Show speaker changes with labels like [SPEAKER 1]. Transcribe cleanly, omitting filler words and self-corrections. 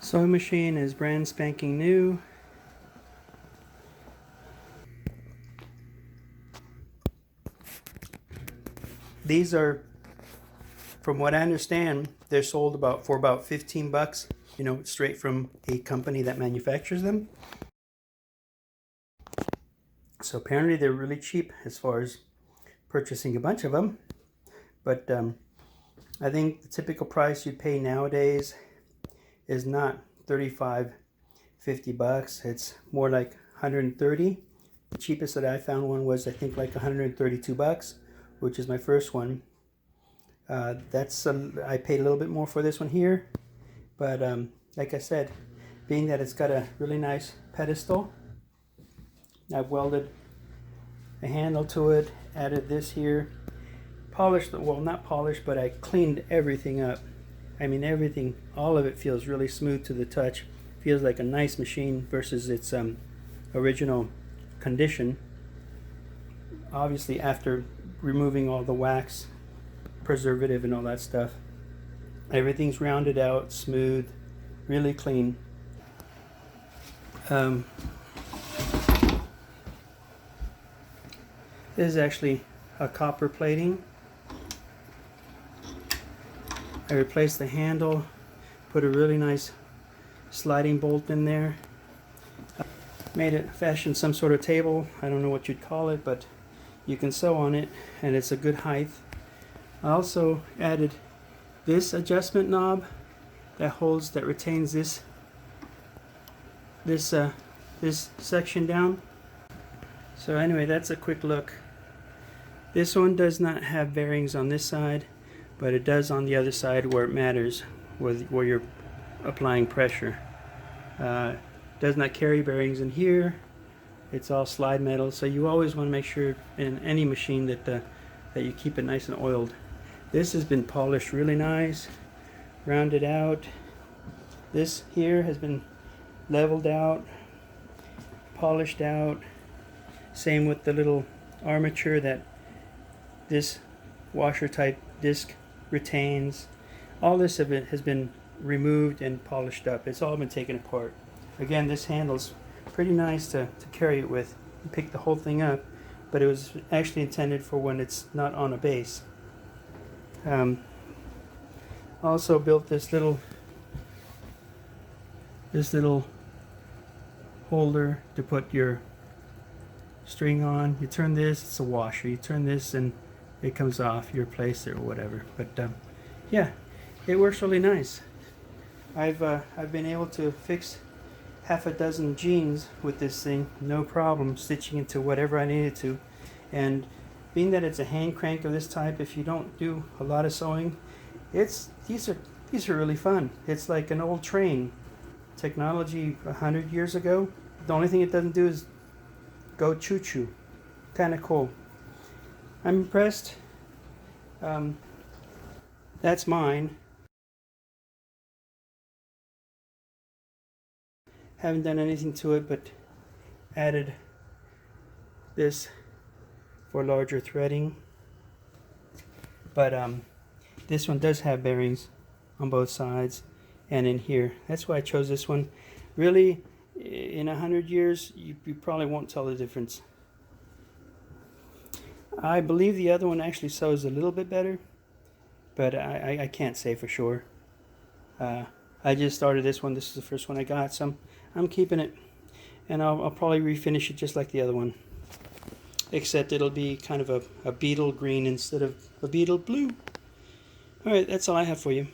[SPEAKER 1] Sewing machine is brand spanking new. These are, from what I understand, they're sold for about 15 bucks, you know, straight from a company that manufactures them. So apparently they're really cheap as far as purchasing a bunch of them. But I think the typical price you'd pay nowadays is not 35, 50 bucks. It's more like 130. The cheapest that I found one was, I think, like 132 bucks, which is my first one. I paid a little bit more for this one here, but like I said, being that it's got a really nice pedestal, I've welded a handle to it, added this here, polished, well, not polished, but I cleaned everything up. I mean, everything, all of it feels really smooth to the touch. Feels like a nice machine versus its original condition. Obviously, after removing all the wax, preservative, and all that stuff, everything's rounded out, smooth, really clean. This is actually a copper plating. I replaced the handle, put a really nice sliding bolt in there, fashioned some sort of table. I don't know what you'd call it, but you can sew on it and it's a good height. I also added this adjustment knob that retains this section down. So anyway, that's a quick look. This one does not have bearings on this side, but it does on the other side where it matters, where you're applying pressure. Does not carry bearings in here. It's all slide metal, so you always want to make sure in any machine that you keep it nice and oiled. This has been polished really nice, rounded out. This here has been leveled out, polished out. Same with the little armature that this washer type disc retains. All this of it has been removed and polished up. It's all been taken apart. Again, this handle's pretty nice to carry it with and pick the whole thing up, but it was actually intended for when it's not on a base. Also built this little holder to put your string on. You turn this, it's a washer. You turn this and it comes off. You replace it or whatever. But yeah, it works really nice. I've been able to fix half a dozen jeans with this thing, no problem, stitching into whatever I needed to. And being that it's a hand crank of this type, if you don't do a lot of sewing, these are really fun. It's like an old train. Technology 100 years ago. The only thing it doesn't do is go choo-choo. Kind of cool. I'm impressed. That's mine. Haven't done anything to it, but added this for larger threading. But this one does have bearings on both sides and in here. That's why I chose this one. Really, in 100 years, you probably won't tell the difference. I believe the other one actually sews a little bit better, but I can't say for sure. I just started this one. This is the first one I got, so I'm keeping it, and I'll probably refinish it just like the other one, except it'll be kind of a beetle green instead of a beetle blue. Alright, that's all I have for you.